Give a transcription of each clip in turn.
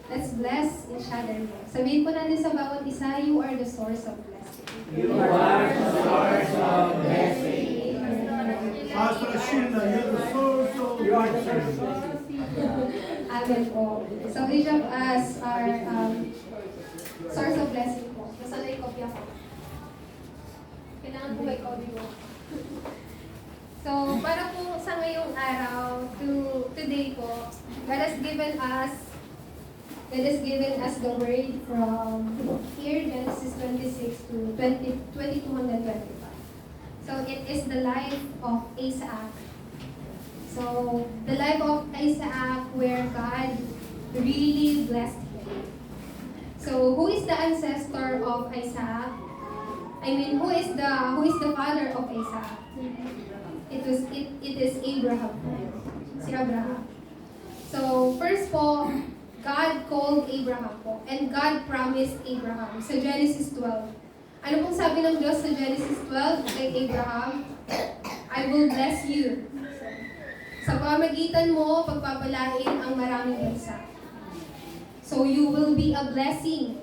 let's bless each other. Sabihin po natin sa bawat isa, you are the source of blessing. You are the source of blessing. Pastor Sheila, you're the source of blessing. Amen po. So each of us are source of blessing po. Basta na i-copy ako. Kailangan po may copy mo. So, para po sa ngayong araw, today po, God has given us the word from here, Genesis 26 to 22 hanggang 25. So, it is the life of Isaac. So, the life of Isaac where God really blessed him. So, who is the ancestor of Isaac? I mean, who is the father of Isaac? It is Abraham. Si Abraham. So, first po, God called Abraham po. And God promised Abraham sa Genesis 12. Ano pong sabi ng Diyos sa Genesis 12 kay Abraham? I will bless you. Sa pamagitan mo, pagpapalain ang maraming bansa. So, you will be a blessing.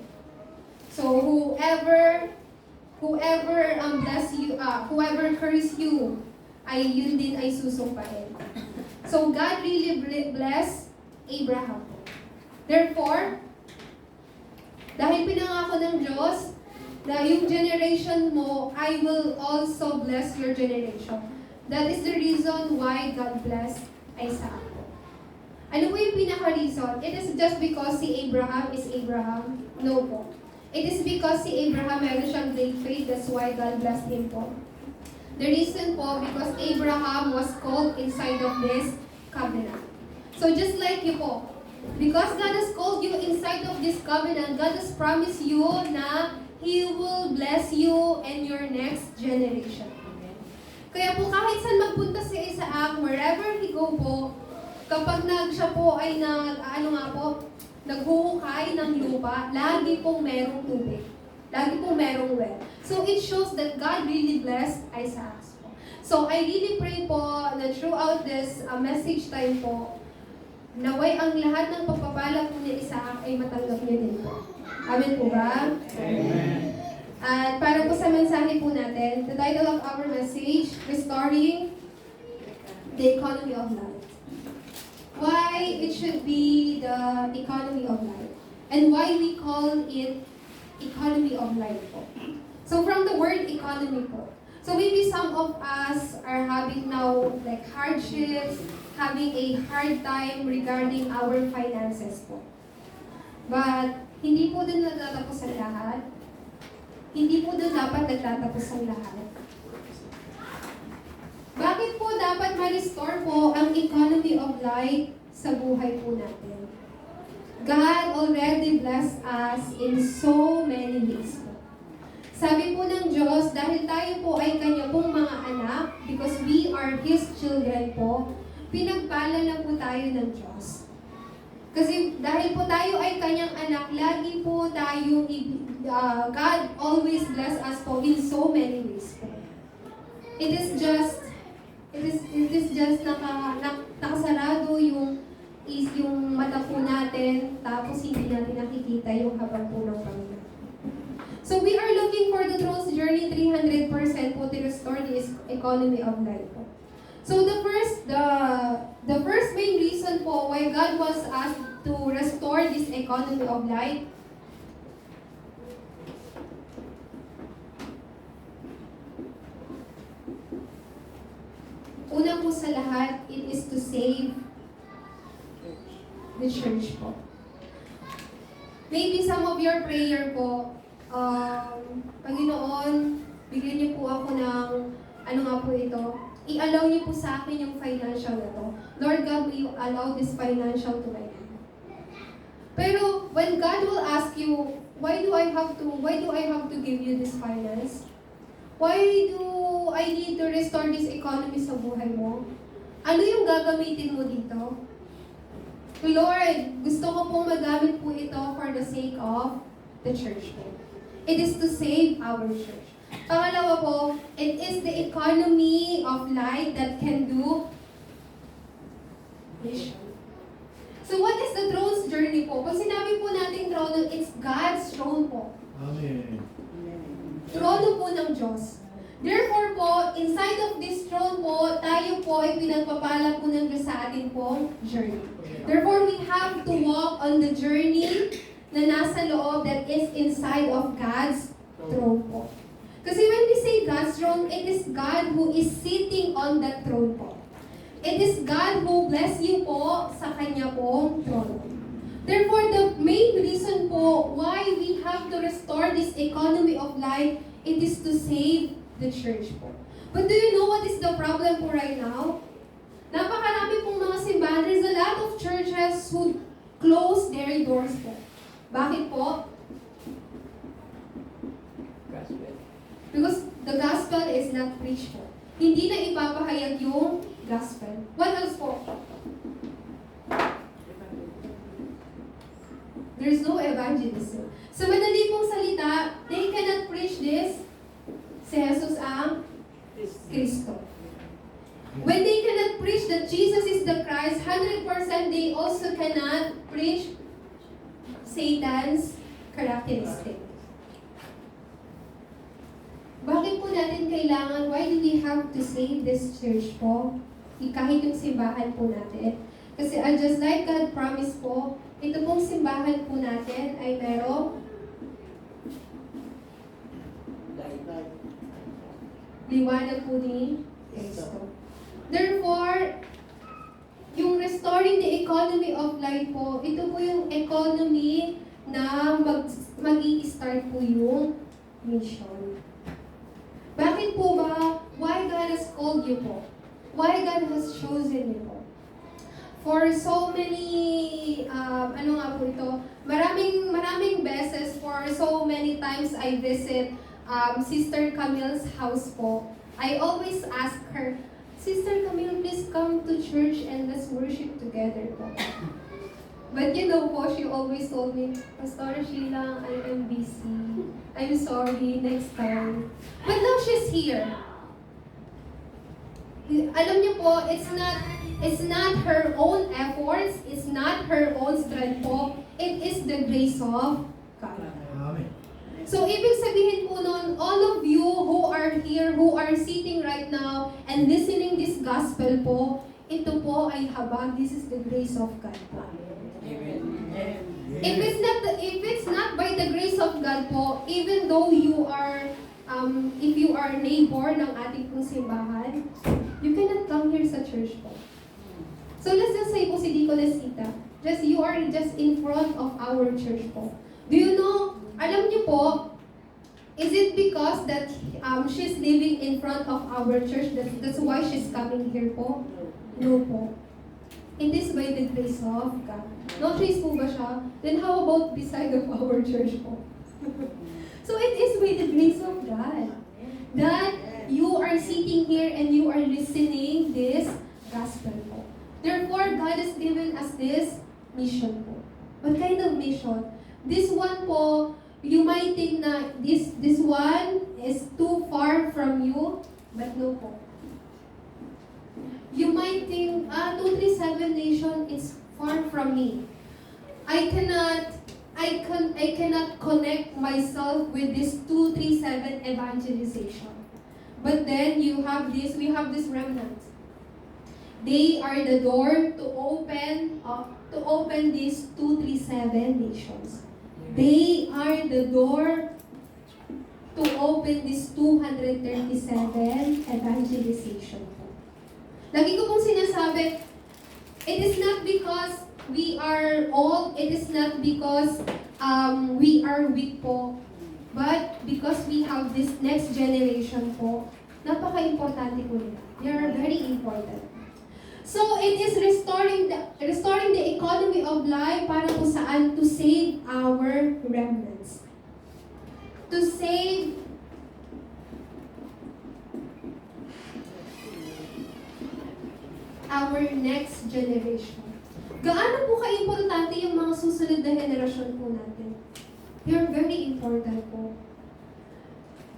So, whoever bless you, whoever curse you, ay yun din ay susumpahin. So, God really blessed Abraham. Therefore, dahil pinangako ng Diyos na yung generation mo, I will also bless your generation. That is the reason why God blessed Isaac. Ano po yung pinaka-reason? It is just because si Abraham is Abraham? No po. It is because si Abraham meron siyang great faith, that's why God blessed him po. The reason po, because Abraham was called inside of this covenant. So just like you po, because God has called you inside of this covenant, God has promised you na He will bless you and your next generation. Kaya po kahit saan magpunta si Isaac, wherever he go po, kapag siya po ay naghuhukay ng lupa, lagi pong merong tubig. Lagi pong merong well. So it shows that God really blessed Isaac. So I really pray po na throughout this message time po, naway ang lahat ng pagpapala po ni Isaac ay matanggap niyo din po. Amen po ba? Amen. At para po sa mensahe po natin, the title of our message, Restoring the Economy of Life. Why it should be the economy of life. And why we call it economy of life po. So from the word economy po. So maybe some of us are having now like hardships, having a hard time regarding our finances po. But hindi po din nagtatapos ang lahat. Hindi po din dapat nagtatapos ang lahat. Bakit po dapat ma-restore po ang economy of life sa buhay po natin? God already blessed us in so many ways po. Sabi po ng Diyos, dahil tayo po ay Kanya pong mga anak, because we are His children po, pinagpala na po tayo ng Diyos. Kasi dahil po tayo ay Kanyang anak, lagi po tayong, God always bless us po in so many ways po. It is just nakasarado yung mata po natin, tapos hindi natin nakikita yung habang po ng Panginoon. So we are looking for the Throne's Journey 300% po to restore this economy of life po. So the first main reason po why God wants us to restore this economy of life, una po sa lahat, it is to save the church po. Maybe some of your prayer po, Panginoon, bigyan niyo po ako ng, ano nga po ito, i-allow niyo po sa akin yung financial na to. Lord God, will you allow this financial to my life? Pero when God will ask you, why do I have to give you this finance? Why do I need to restore this economy sa buhay mo? Ano yung gagamitin mo dito? Lord, gusto ko pong magamit po ito for the sake of the church po. It is to save our church. Pangalawa po, it is the economy of life that can do mission. So what is the throne's journey po? Pag sinabi po natin throne, it's God's throne po. Amen. Trono po ng Diyos. Therefore po, inside of this throne po, tayo po ay pinagpapala po ng Diyos sa atin pong journey. Therefore, we have to walk on the journey na nasa loob that is inside of God's throne po. Kasi when we say God's throne, it is God who is sitting on that throne po. It is God who bless you po sa Kanya pong throne. Therefore, the main reason po why we have to restore this economy of life, it is to save the church po. But do you know what is the problem po right now? Napakarami pong mga simbahan. There's a lot of churches who close their doors po. Bakit po? Because the gospel is not preached po. Hindi na ipapahayag yung gospel. What else po? There's no evangelism. Sa madali pong salita, they cannot preach this. Si Jesus ang Kristo. When they cannot preach that Jesus is the Christ, 100% they also cannot preach Satan's characteristic. Bakit po natin kailangan, why do we have to save this church po? Kahit yung simbahan po natin. Kasi just like God promised po, ito pong simbahan po natin ay merong liwanag po ni Kristo. Therefore, yung restoring the economy of life po, ito po yung economy na mag-i-start po yung mission. Bakit po ba? Why God has called you po? Why God has chosen you po? For so many, maraming beses, for so many times I visit Sister Camille's house po. I always ask her, Sister Camille, please come to church and let's worship together po. But you know po, she always told me, Pastor Sheila, I am busy. I'm sorry, next time. But now she's here. Alam niyo po, it's not her own efforts, it's not her own strength po, it is the grace of God. Amen. So, ibig sabihin po nun, all of you who are here, who are sitting right now, and listening this gospel po, ito po ay habag, this is the grace of God po. If it's not by the grace of God po, even though you are, if you are neighbor ng ating pong simbahan, you cannot come here sa church po. So let's just say po si Nicolesita, you are just in front of our church po. Do you know, alam niyo po, is it because that she's living in front of our church, that's why she's coming here po? No po. It is by the grace of God. No-trace po ba siya? Then how about beside of our church po? So it is by the grace of God that you are sitting here and you are listening this gospel po. Therefore, God has given us this mission po. What kind of mission? This one po, you might think na this one is too far from you, but no po. You might think, 237 Nation is far from me. I cannot connect myself with this 237 evangelization. But then we have this remnant. They are the door to open these 237 nations. They are the door to open this 237 evangelization. Lagi ko pong sinasabi, it is not because we are old, it is not because we are weak po, but because we have this next generation po. Napaka-importante po nila. They are very important. So it is restoring the economy of life para po saan? To save our remnants. To save our next generation. Gaano po ka-importante yung mga susunod na henerasyon po natin? They are very important po.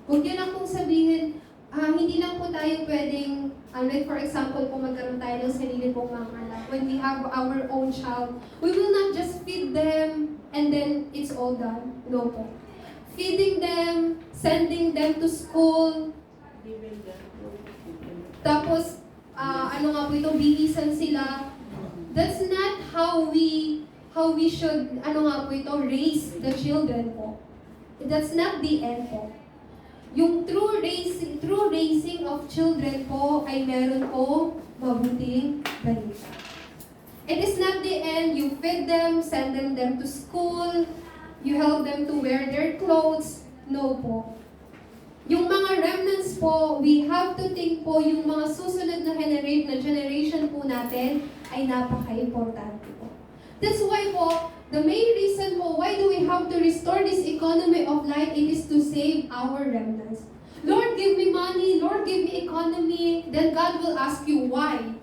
Huwag niyo lang pong sabihin, hindi lang po tayo pwedeng Like for example, kung magkaroon tayo ng sarili pong mga anak, when we have our own child, we will not just feed them and then it's all done. No po. Feeding them, sending them to school, tapos, bihisan sila. That's not how we should, raise the children po. That's not the end po. Yung true raising of children po ay meron po mabuting balita. It is not the end. You feed them, send them to school, you help them to wear their clothes. No po. Yung mga remnants po, we have to think po, yung mga susunod na generation po natin ay napaka-importante po. That's why po, the main reason po, why do we have to restore this economy of life, it is to save our remnants. Lord, give me money, Lord, give me economy, then God will ask you why.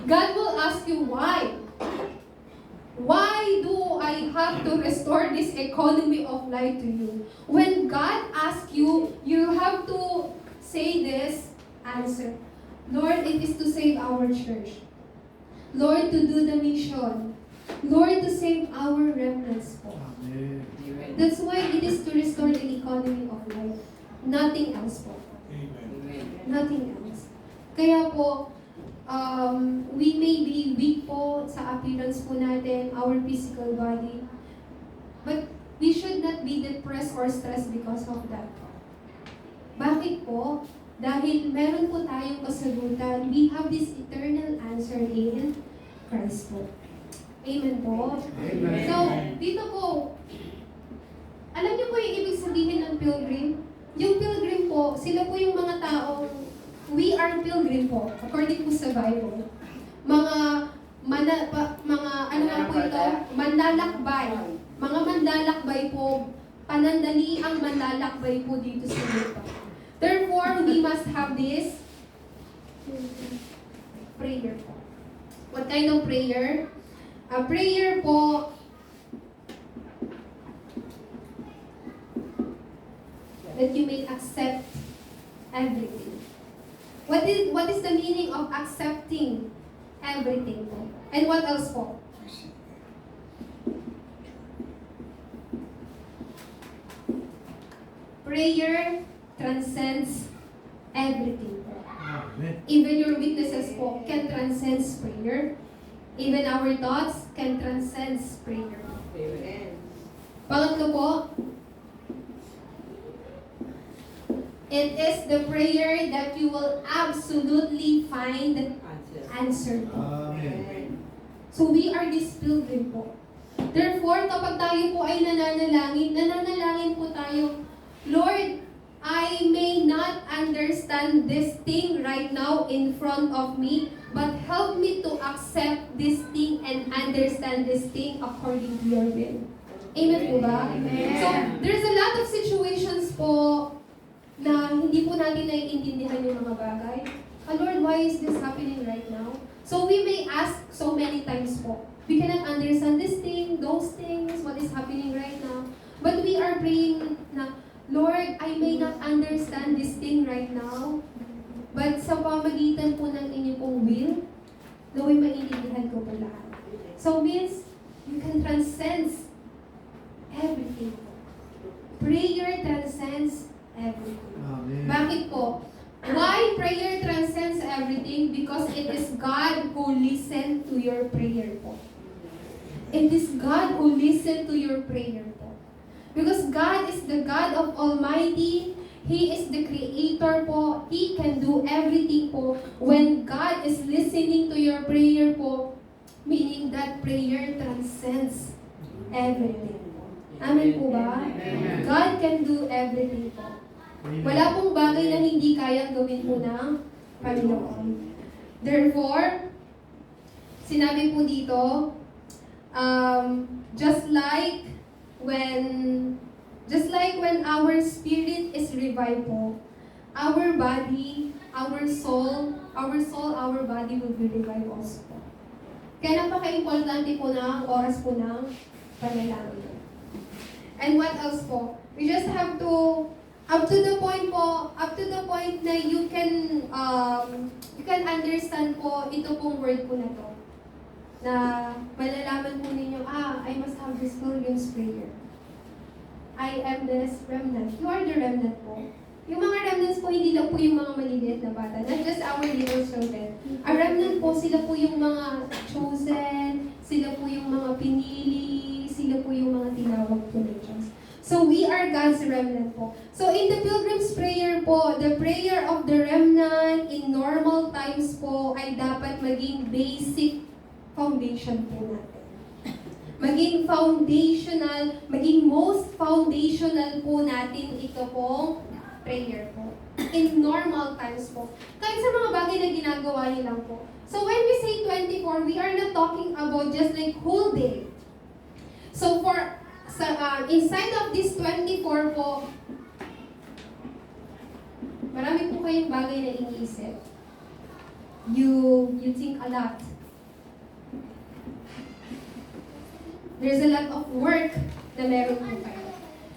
God will ask you why. Why do I have to restore this economy of life to you? When God asks you, you have to say this answer. Lord, it is to save our church. Lord, to do the mission. Lord, to save our remnants po. Amen. That's why it is to restore the economy of life. Nothing else po. Amen. Nothing else. Kaya po, we may be weak po sa appearance po natin, our physical body. But we should not be depressed or stressed because of that. Bakit po? Dahil meron po tayong kasagutan. We have this eternal answer in Christ po. Amen po? Amen. So, dito po, alam niyo po yung ibig sabihin ng pilgrim? Yung pilgrim po, sila po yung mga taong we are pilgrim po, according po sa Bible. Manlalakbay. Mga manlalakbay po, panandali ang manlalakbay po dito sa lupa. Therefore, we must have this prayer po. What kind of prayer? A prayer po, that you may accept everything. What is the meaning of accepting everything po? And what else po? Prayer transcends everything po. Amen. Even your weaknesses po can transcend prayer. Even our thoughts can transcend prayer. Pangatlo po, it is the prayer that you will absolutely find answer po. Amen. So we are this pilgrim po. Therefore, kapag tayo po ay nananalangin po tayo, Lord, I may not understand this thing right now in front of me, but help me to accept this thing and understand this thing according to your will. Amen po ba? Amen. So, there's a lot of situations po na hindi po natin naiintindihan yung mga bagay. Lord, why is this happening right now? So we may ask so many times po. We cannot understand this thing, those things, what is happening right now. But we are praying na, Lord, I may not understand this thing right now, but sa pamagitan po ng inyong pong will, naway maintindihan ko po lahat. So means, you can transcend everything. Prayer transcends everything. Amen. Bakit po? Why prayer transcends everything? Because it is God who listens to your prayer po. It is God who listens to your prayer po. Because God is the God of Almighty. He is the Creator po. He can do everything po. When God is listening to your prayer po, meaning that prayer transcends everything po. Amen po ba? Amen. God can do everything po. Wala pong bagay na hindi kayang gawin po ng Panginoon. Therefore, sinabi po dito, just like when our spirit is revived po, our body, our soul, our body will be revived also po. Kaya napaka-importante po na oras po ng panalangin. And what else po? We just have to Up to the point na you can understand po ito pong word po na to. Na malalaman po ninyo, I must have this Pilgrim's Prayer. I am this remnant. You are the remnant po. Yung mga remnants po, hindi lang po yung mga maliliit na bata. Not just our little children. A remnant po, sila po yung mga chosen, sila po yung mga pinili, sila po yung mga tinawag po ng Diyos. So we are God's remnant po. So in the Pilgrim's Prayer po, the prayer of the remnant in normal times po ay dapat maging basic foundation po natin. Maging foundational, maging most foundational po natin ito pong prayer po. In normal times po. Kahit sa mga bagay na ginagawa niyo lang po. So when we say 24, we are not talking about just like whole day. So inside of this 24 po, marami po kayong bagay na iniisip. You think a lot. There's a lot of work na meron po kayo.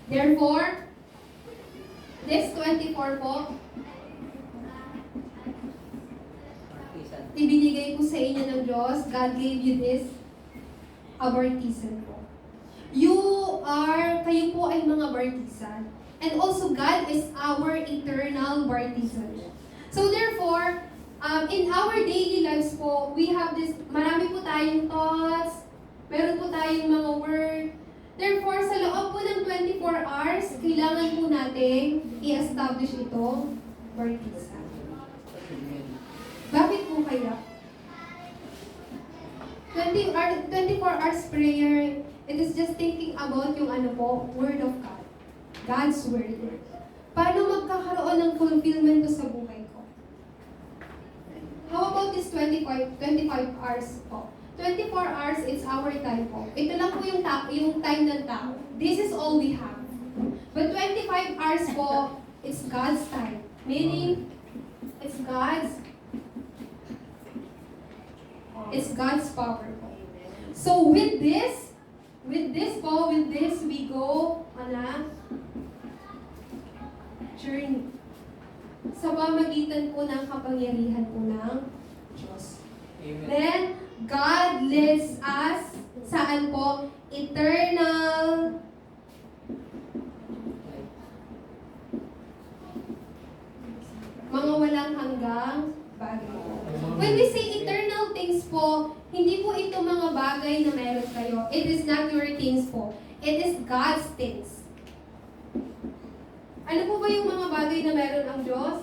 Therefore, this 24 po, ibinigay po sa inyo ng Diyos. God gave you this abortisan po. Kayo po ay mga bartisan. And also, God is our eternal bartisan. So therefore, in our daily lives po, we have this, marami po tayong thoughts, meron po tayong mga word. Therefore, sa loob po ng 24 hours, kailangan po natin i-establish itong bartisan. Bakit po kaya? 24 hours prayer, it is just thinking about yung Word of God. God's Word. Paano magkakaroon ng fulfillment to sa buhay ko? How about this 25 hours po? 24 hours, it's our time po. Ito lang po yung time ng tao. This is all we have. But 25 hours po, it's God's time. Meaning, it's God's power po. So with this we go on a journey. Sa pamagitan po ng kapangyarihan po ng Diyos. Amen. Then, God leads us saan po? Eternal mga walang hanggang bagay. When we say eternal things po, hindi po ito mga bagay na meron kayo. It is not your things po. It is God's things. Ano po ba yung mga bagay na meron ang Diyos?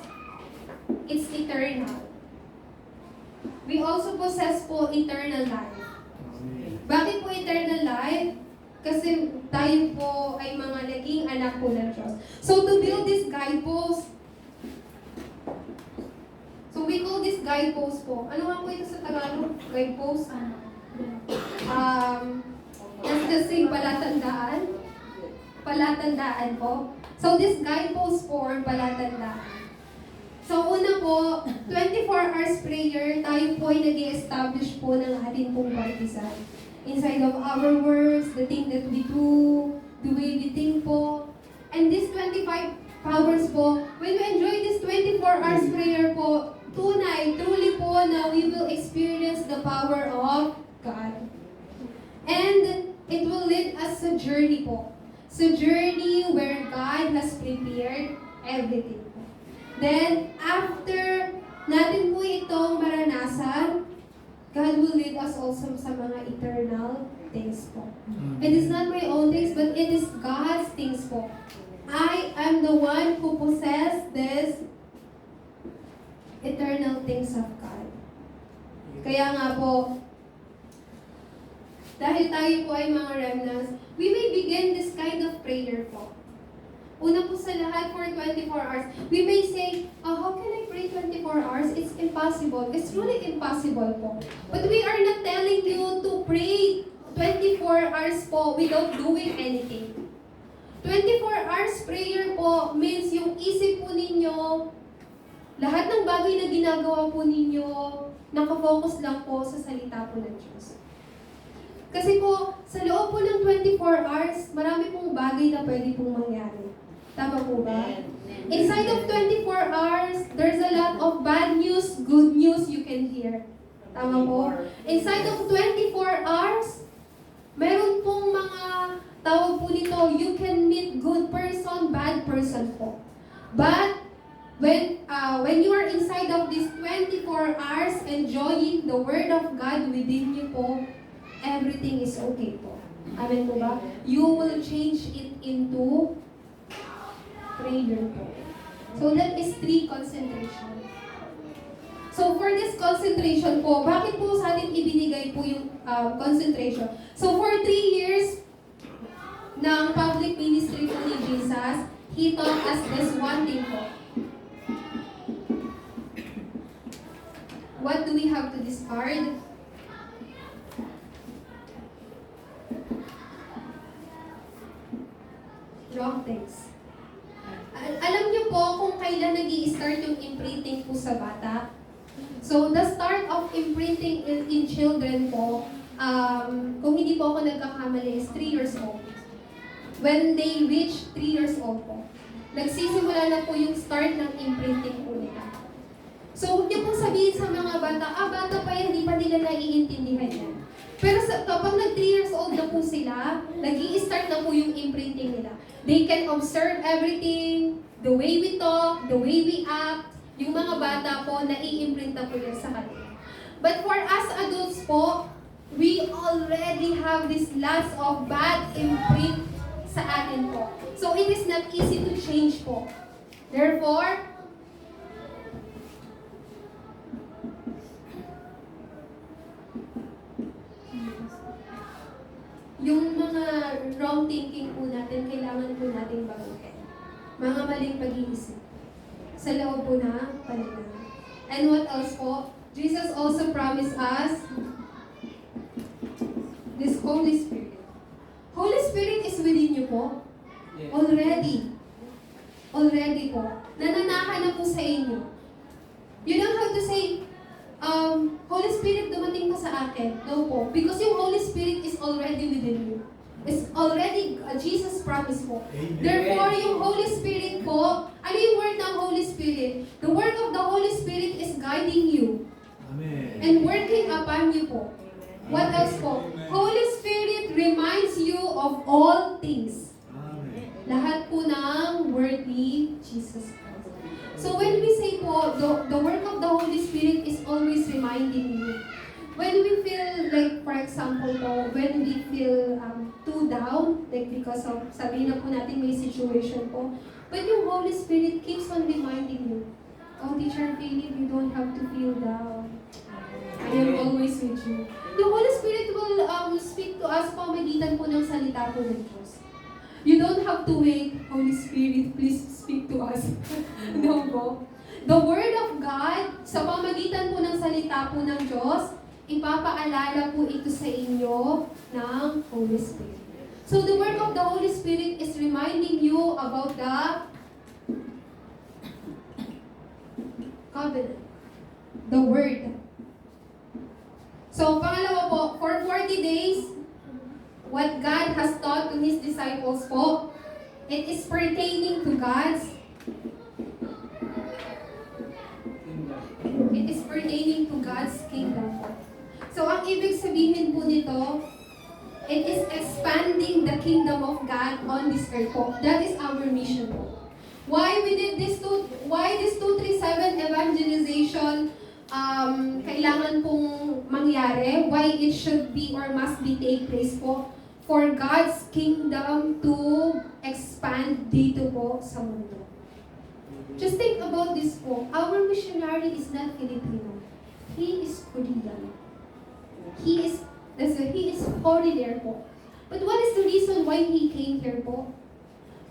It's eternal. We also possess po eternal life. Bakit po eternal life? Kasi tayo po ay mga naging anak po ng Diyos. So to build this guidepost, so we call this guidepost po. Ano nga po ito sa Tagalog? Guidepost? That's the same palatandaan. Palatandaan po. So this guidepost po or palatandaan. So una po, 24 hours prayer, tayo po ay nag-i-establish po ng ating pong partisan. Inside of our words, the thing that we do, the way we think po. And this 25 hours po, when we enjoy this 24 hours prayer po, truly po na we will experience the power of God. And it will lead us sa journey po. Sa journey where God has prepared everything. Then, after natin po itong maranasan, God will lead us also sa mga eternal things po. It is not my own things, but it is God's things po. I am the one who possess this eternal things of God. Kaya nga po, dahil tayo po ay mga remnants, we may begin this kind of prayer po. Una po sa lahat for 24 hours. We may say, how can I pray 24 hours? It's impossible. It's really impossible po. But we are not telling you to pray 24 hours po without doing anything. 24 hours prayer po means yung isip po ninyo, lahat ng bagay na ginagawa po ninyo, nakafocus lang po sa salita po ng Diyos. Kasi po, sa loob po ng 24 hours, marami pong bagay na pwede pong mangyari. Tama po ba? Inside of 24 hours, there's a lot of bad news, good news you can hear. Tama po? Inside of 24 hours, meron pong mga tawag po nito, you can meet good person, bad person po. But when you are inside of these 24 hours enjoying the Word of God within you po, everything is okay po. Amen po ba? You will change it into prayer po. So that is 3 concentration. So for this concentration po, bakit po sa atin ibinigay po yung concentration? So for 3 years ng public ministry po ni Jesus, He taught us this one thing po. What do we have to discard? Wrong things. Alam niyo po kung kailan nag-i-start yung imprinting po sa bata? So, the start of imprinting in children po, kung hindi po ako nagkakamali, is 3 years old. When they reach 3 years old po, nagsisimula na po yung start ng imprinting po nila. So, huwag niyo pong sabihin sa mga bata, bata pa yan, hindi pa nila naiintindihan yan. Pero kapag nag 3 years old na po sila, nag-i-start na po yung imprinting nila. They can observe everything, the way we talk, the way we act. Yung mga bata po, nai-imprint na po yan sa kanila. But for us adults po, we already have this lots of bad imprint sa atin po. So it is not easy to change po. Therefore, yung mga wrong thinking po natin, kailangan po nating baguhin. Mga maling pag-iisip. Sa loob po na paningin. And what else po? Jesus also promised us this Holy Spirit. Holy Spirit is within you po. Already. Already po. Nananahan na po sa inyo. You don't have to say, Holy Spirit, dumating pa sa akin. No po. Because yung Holy Spirit is already within you. It's already Jesus' promise po. Amen. Therefore, yung Holy Spirit po, ano yung work ng Holy Spirit? The work of the Holy Spirit is guiding you Amen. and working upon you po. What else po? Holy Spirit reminds you of all things. Amen. Lahat po ng word ni Jesus Christ. So when we say po, the work of the Holy Spirit is always reminding you. When we feel like, for example po, when we feel too down, like because of, sabihin na po natin may situation po, but yung Holy Spirit keeps on reminding you, oh, Teacher Philip, you don't have to feel down. I am always with you. The Holy Spirit will speak to us pamagitan po ng salita po ng Diyos. You don't have to wait, Holy Spirit, please speak to us. No po. The Word of God, sa pamagitan po ng salita po ng Diyos, ipapaalala po ito sa inyo ng Holy Spirit. So the work of the Holy Spirit is reminding you about the covenant, the Word. So pangalawa po, for 40 days, what God has taught to His disciples po, it is pertaining to God's kingdom po. So, ang ibig sabihin po nito, it is expanding the kingdom of God on this earth po. That is our mission po. Why we did this why this 237 evangelization kailangan pong mangyari? Why it should be or must be take place po? For God's kingdom to expand dito po sa mundo. Just think about this po. Our missionary is not Filipino. He is Korean. He is already there po. But what is the reason why he came here po?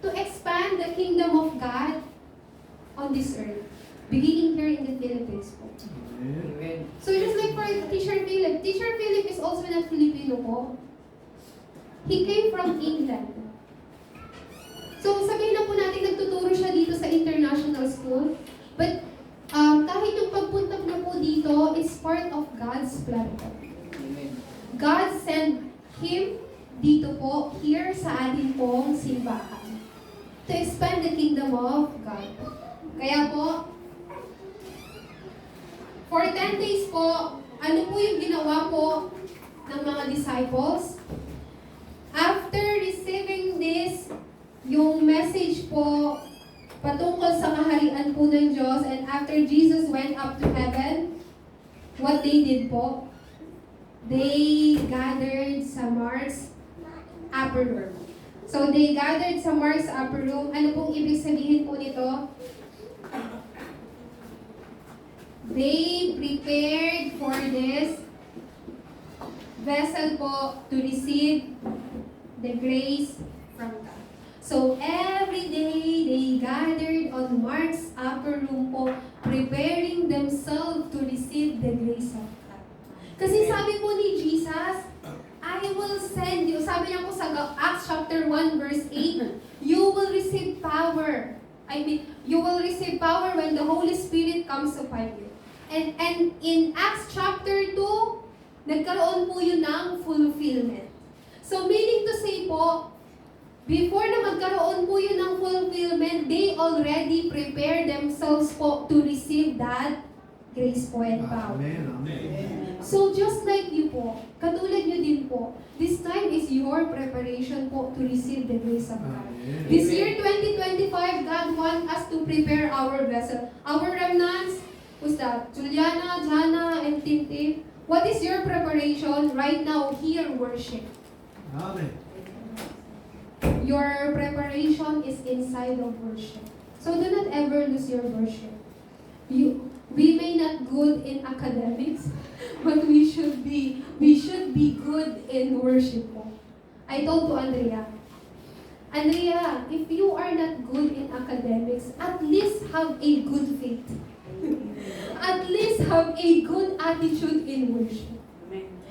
To expand the kingdom of God on this earth. Beginning here in the Philippines po. Amen. So just like for Teacher Philip. Teacher Philip is also not Filipino po. He came from England. So sabihin na po natin nagtuturo siya dito sa international school. But kahit yung pagpunta na po dito, it's part of God's plan po. God sent him dito po, here sa atin pong simbahan. to expand the kingdom of God. Kaya po, for 10 days po, ano po yung ginawa po ng mga disciples? After receiving this, yung message po patungkol sa kaharian po ng Diyos, and after Jesus went up to heaven, what they did po? They gathered sa Mark's upper room. So they gathered sa Mark's upper room. Ano pong ibig sabihin po nito? They prepared for this vessel po to receive the grace from God. So every day they gathered on Mark's upper room po, preparing themselves to receive the grace of God. Kasi sabi po ni Jesus, I will send you, sabi niya po sa Acts chapter 1 verse 8, you will receive power. You will receive power when the Holy Spirit comes upon you. And in Acts chapter 2, nagkaroon po yun ng fulfillment. So meaning to say po, before na magkaroon po yun ng fulfillment, they already prepared themselves po to receive that grace po and power. Amen. Amen. So just like you po, katulad nyo din po, this time is your preparation po to receive the grace of God. Amen. This year 2025, God wants us to prepare our vessel. Our remnants, who's that? Juliana, Jana, and Tintin. What is your preparation right now here, worship? Amen. Your preparation is inside of worship. So do not ever lose your worship. We may not good in academics, but we should be good in worship po. I told to Andrea, if you are not good in academics, at least have a good faith. At least have a good attitude in worship.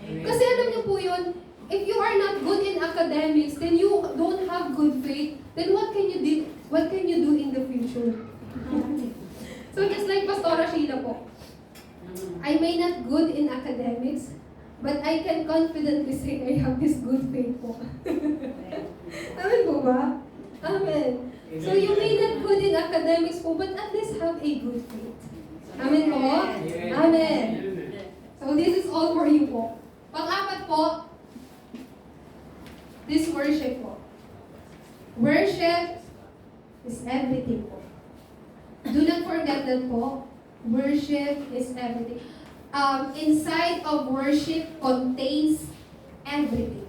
Kasi alam niyo po yun, if you are not good in academics, then you don't have good faith, then what can you do? What can you do in the future? So just like Pastora Sheila po, I may not good in academics, but I can confidently say I have this good faith po. Amen po ba? Amen. So you may not good in academics po, but at least have a good faith. Amen po? Amen. So this is all for you po. Pang-apat po, this worship po. Worship is everything po. Do not forget that po, worship is everything. Inside of worship contains everything.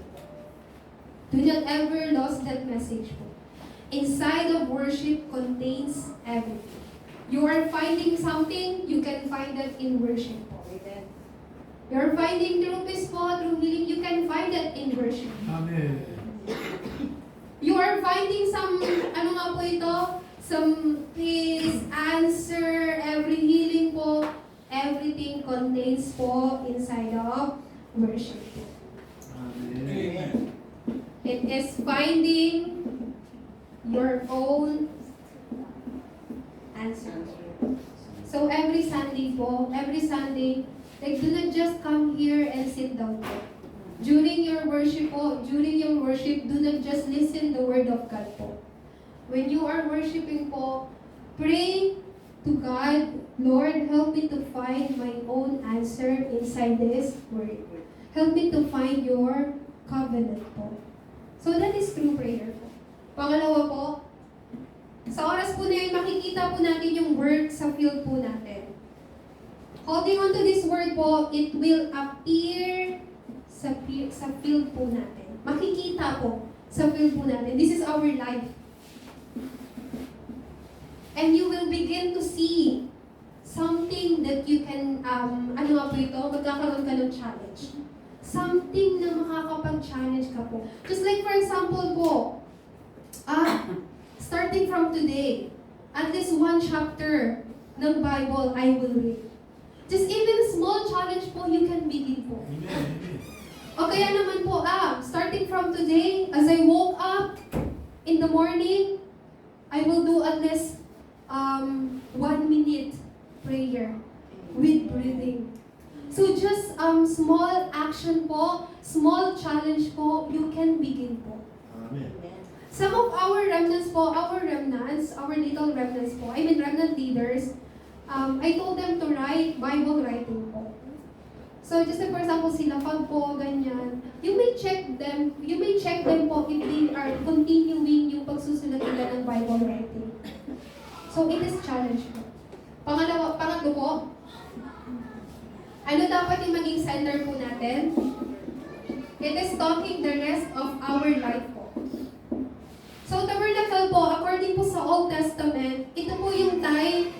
Do not ever lose that message po. Inside of worship contains everything. You are finding something, you can find that in worship po. You are finding true peace po, true healing, you can find that in worship. Amen. You are finding some, ano nga po ito? Some peace, answer, every healing po, everything contains po inside of worship po. Amen. It is finding your own answer. So every Sunday po, like do not just come here and sit down po. During your worship po, do not just listen the word of God po. When you are worshiping po, pray to God, Lord, help me to find my own answer inside this word. Help me to find your covenant po. So that is true prayer po. Pangalawa po, sa oras po na yun, makikita po natin yung work sa field po natin. Holding on to this word po, it will appear sa field po natin. Makikita po sa field po natin. This is our life. And you will begin to see something that you can, ano nga po ito, magkakaroon ka ng challenge. Something na makakapag-challenge ka po. Just like for example po, starting from today, at least one chapter ng Bible I will read. Just even small challenge po, you can begin po. Amen. O kaya naman po, starting from today, as I woke up in the morning, I will do at least 1 minute prayer with breathing. So just small action po, small challenge po, you can begin po. Amen. Some of our remnants po, our little remnants po, I mean remnant leaders, I told them to write Bible writing po. So just like for example, sila Fab po, ganyan. You may check them po if they are continuing yung pagsusulat nila ng Bible writing. So it is challenge po. Pangatlo po, ano dapat yung maging center po natin? It is talking the rest of our life po. So tabernacle po, according po sa Old Testament, ito po yung time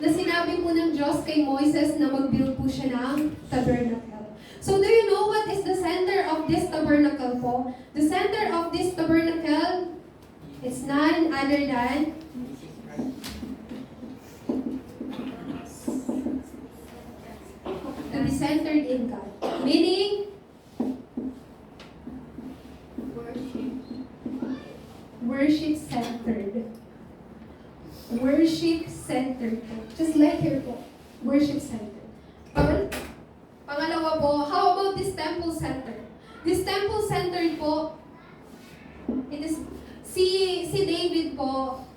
na sinabi po ng Diyos kay Moises na mag-build po siya ng tabernacle. So do you know what is the center of this tabernacle po? The center of this tabernacle is none other than to be centered in God. Meaning, worship centered. Worship centered po. Just like here po. Worship centered. Pangalawa po, how about this temple center? This temple centered po, it is, si David po,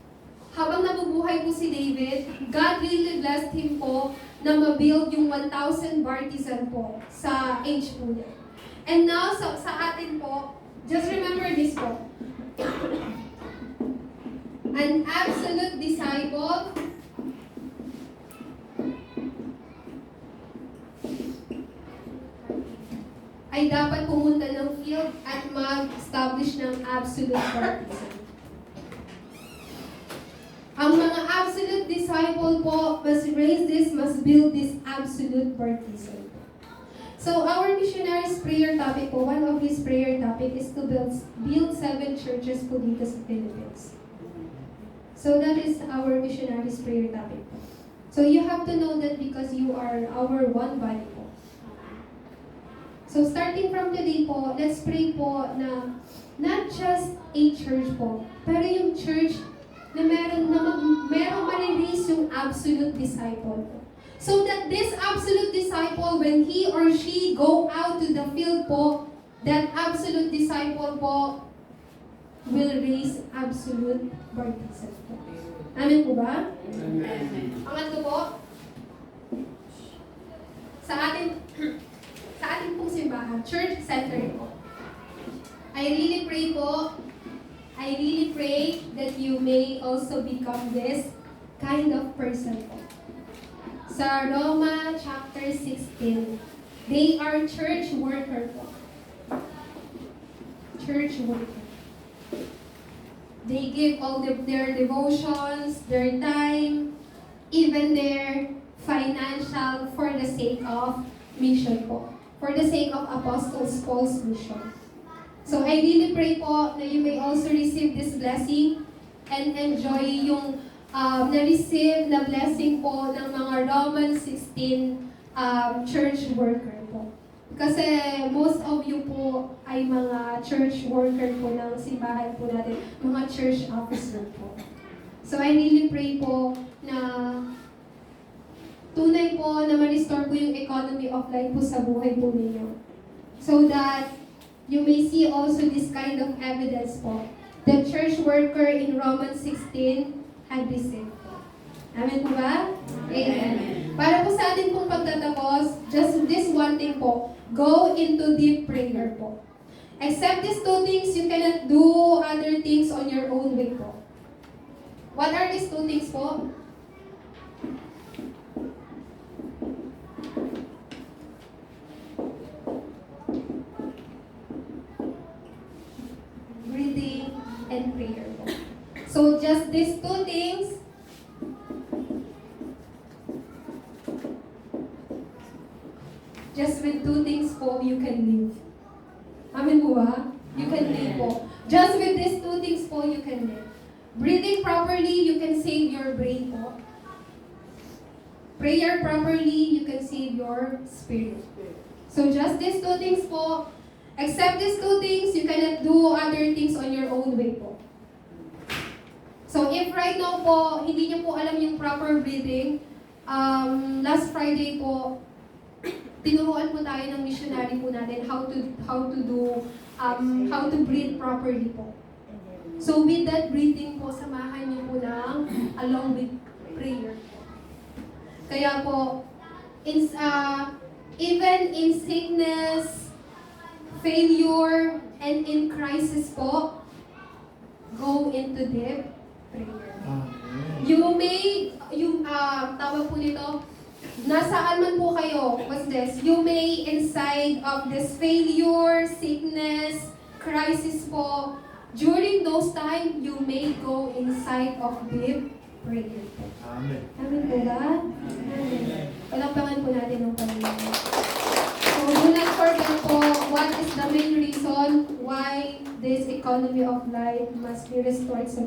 habang nabubuhay po si David, God really blessed him po na mabuild yung 1,000 bartizan po sa age po niya. And now, sa atin po, just remember this po. An absolute disciple ay dapat pumunta ng field at mag-establish ng absolute baptism. Ang mga absolute disciple po must raise this, must build this absolute baptism. So our missionaries prayer topic po, one of his prayer topic is to build 7 churches po dito sa Philippines. So that is our missionaries prayer topic po. So you have to know that because you are our one body po. So starting from today po, let's pray po na not just a church po, pero yung church na merong ma-release yung absolute disciple po. So that this absolute disciple, when he or she go out to the field po, that absolute disciple po will raise absolute baptism po. Amen po ba? Amen. Pangatlo po, sa ating pong simbahan, church-centered po. I really pray that you may also become this kind of person po. Sa Roma chapter 16, they are church worker po. Church worker. They give all their devotions, their time, even their financial for the sake of mission po. For the sake of Apostles Paul's mission. So I really pray po na you may also receive this blessing and enjoy yung na-receive na blessing po ng mga Romans 16 church worker po. Kasi most of you po ay mga church worker po ng simbahan po natin, mga church officer po. So I really pray po na tunay po na ma-restore po yung economy of life po sa buhay po ninyo. So that you may see also this kind of evidence po. The church worker in Romans 16 had received po. Amen po ba? Amen. Para po sa atin pong pagtatapos, just this one thing po, go into deep prayer po. Except these two things, you cannot do other things on your own way po. What are these two things po? Breathing and prayer po. So just these two things, just with two things po, you can live. Amen po ba? You can live po. Just with these two things po, you can live. Breathing properly, you can save your brain po. Prayer properly, you can save your spirit. So just these two things po. Except these two things, you cannot do other things on your own way po. So if right now po, hindi niyo po alam yung proper breathing, last Friday po, tinuruan po tayo ng missionary po natin how to breathe properly po. So with that breathing po, samahan niyo po ng along with prayer. Kaya po, even in sickness, failure, and in crisis po, go into deep prayer. Tawag po nito, nasaan man po kayo, what's this? You may inside of this failure, sickness, crisis po, during those time, you may go inside of deep prayer po. Amen. Amen po ba? Amen. Palakpakan po natin ng Panginoon. So, do not forget po, what is the main reason why this economy of life must be restored sa